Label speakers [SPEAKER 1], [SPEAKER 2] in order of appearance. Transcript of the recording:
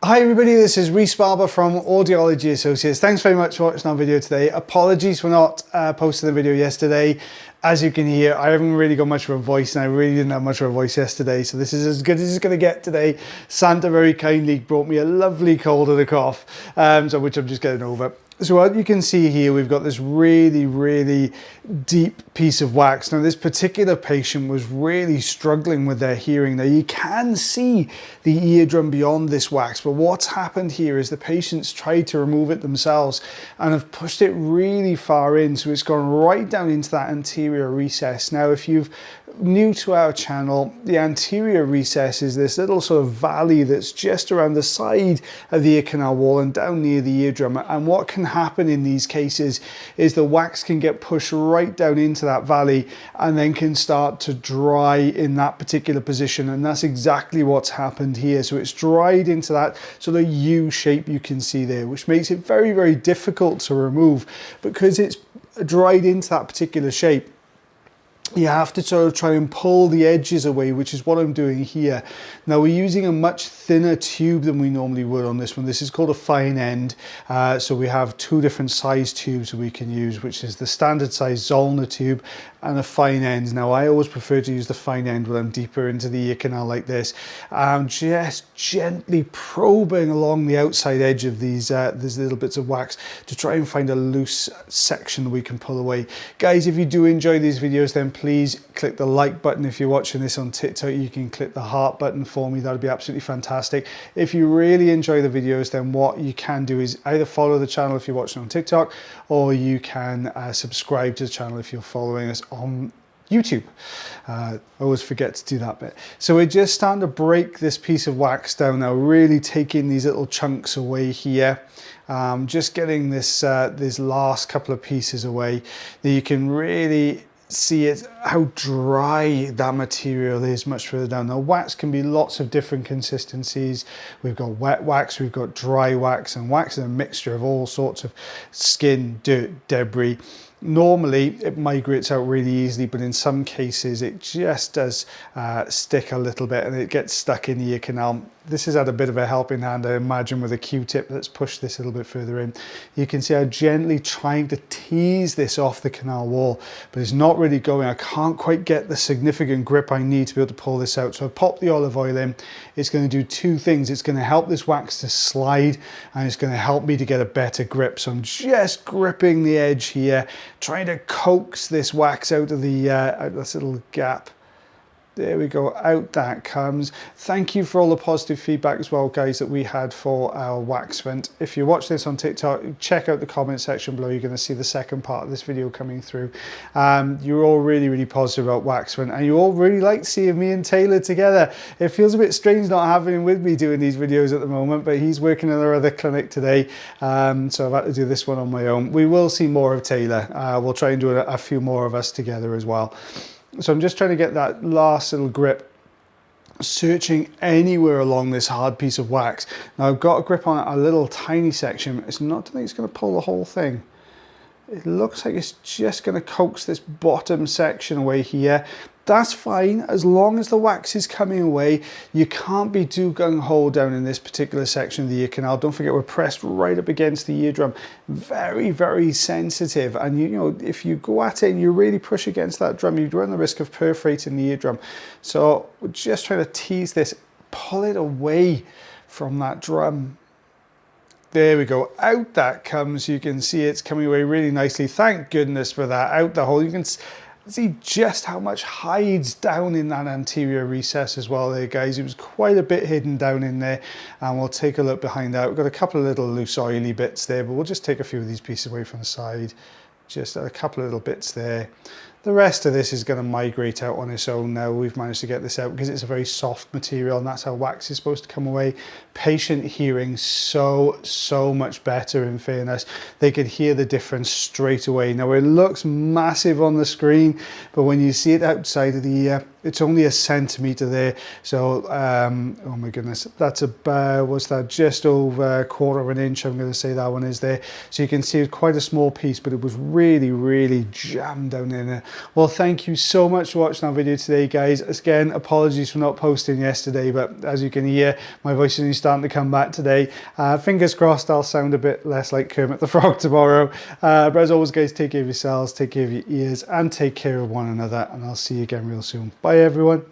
[SPEAKER 1] Hi everybody, this is Rhys Barber from Audiology Associates. Thanks very much for watching our video today. Apologies for not posting the video yesterday. As you can hear, I haven't really got much of a voice and I really didn't have much of a voice yesterday. So this is as good as it's going to get today. Santa very kindly brought me a lovely cold and a cough, which I'm just getting over. So what you can see here, we've got this really deep piece of wax. Now this particular patient was really struggling with their hearing. Now you can see the eardrum beyond this wax, but what's happened here is the patient's tried to remove it themselves and have pushed it really far in. So it's gone right down into that anterior recess. Now if you're new to our channel, the anterior recess is this little sort of valley that's just around the side of the ear canal wall and down near the eardrum. And what can happen in these cases is the wax can get pushed right down into that valley and then can start to dry in that particular position, and that's exactly what's happened here. So it's dried into that sort of U shape you can see there, which makes it very difficult to remove. Because it's dried into that particular shape, you have to sort of try and pull the edges away, which is what I'm doing here. Now we're using a much thinner tube than we normally would on this one. This is called a fine end. So we have two different size tubes that we can use, which is the standard size Zollner tube and a fine end. Now I always prefer to use the fine end when I'm deeper into the ear canal like this. Just gently probing along the outside edge of these little bits of wax to try and find a loose section that we can pull away. Guys, if you do enjoy these videos, then please click the like button. If you're watching this on TikTok, you can click the heart button for me. That'd be absolutely fantastic. If you really enjoy the videos, then what you can do is either follow the channel if you're watching on TikTok, or you can subscribe to the channel if you're following us on YouTube. I always forget to do that bit. So we're just starting to break this piece of wax down now, really taking these little chunks away here. Just getting this these last couple of pieces away. Now you can really see it, how dry that material is much further down. Now wax can be lots of different consistencies. We've got wet wax, we've got dry wax, and wax is a mixture of all sorts of skin, dirt, debris. Normally it migrates out really easily, but in some cases it just does stick a little bit and it gets stuck in the ear canal. This has had a bit of a helping hand, I imagine, with a Q-tip that's pushed this a little bit further in. You can see I'm gently trying to tease this off the canal wall, but it's not really going. I can't quite get the significant grip I need to be able to pull this out. So I pop the olive oil in. It's going to do two things. It's going to help this wax to slide, and it's going to help me to get a better grip. So I'm just gripping the edge here, trying to coax this wax out of the out of this little gap. There we go, out that comes. Thank you for all the positive feedback as well, guys, that we had for our wax vent. If you watch this on TikTok, check out the comment section below. You're going to see the second part of this video coming through. You're all really positive about wax vent, and you all really like seeing me and Taylor together. It feels a bit strange not having him with me doing these videos at the moment, but he's working in our other clinic today, so I've had to do this one on my own. We will see more of Taylor. We'll try and do a few more of us together as well. So I'm just trying to get that last little grip, searching anywhere along this hard piece of wax. Now I've got a grip on a little tiny section. It's not, I don't think it's going to pull the whole thing. It looks like it's just going to coax this bottom section away here. That's fine, as long as the wax is coming away. You can't be too gung-ho down in this particular section of the ear canal. Don't forget, we're pressed right up against the eardrum. Very sensitive, and you know, if you go at it and you really push against that drum, you run the risk of perforating the eardrum. So we're just trying to tease this, pull it away from that drum. There we go, out that comes. You can see it's coming away really nicely. Thank goodness for that, out the hole. You can see just how much hides down in that anterior recess as well there, guys. It was quite a bit hidden down in there, and we'll take a look behind that. We've got a couple of little loose oily bits there, but we'll just take a few of these pieces away from the side. Just a couple of little bits there. The rest of this is going to migrate out on its own now. We've managed to get this out because it's a very soft material, and that's how wax is supposed to come away. Patient hearing so much better, in fairness. They could hear the difference straight away. Now it looks massive on the screen, but when you see it outside of the ear, it's only a centimetre there. So, oh my goodness, that's about, what's that, just over 1/4 of an inch, I'm going to say that one is there. So you can see it's quite a small piece, but it was really, really jammed down in there. Well, thank you so much for watching our video today, guys. Again, apologies for not posting yesterday, but as you can hear, my voice is only starting to come back today. Fingers crossed I'll sound a bit less like Kermit the Frog tomorrow. But as always, guys, take care of yourselves, take care of your ears, and take care of one another, and I'll see you again real soon. Bye, everyone.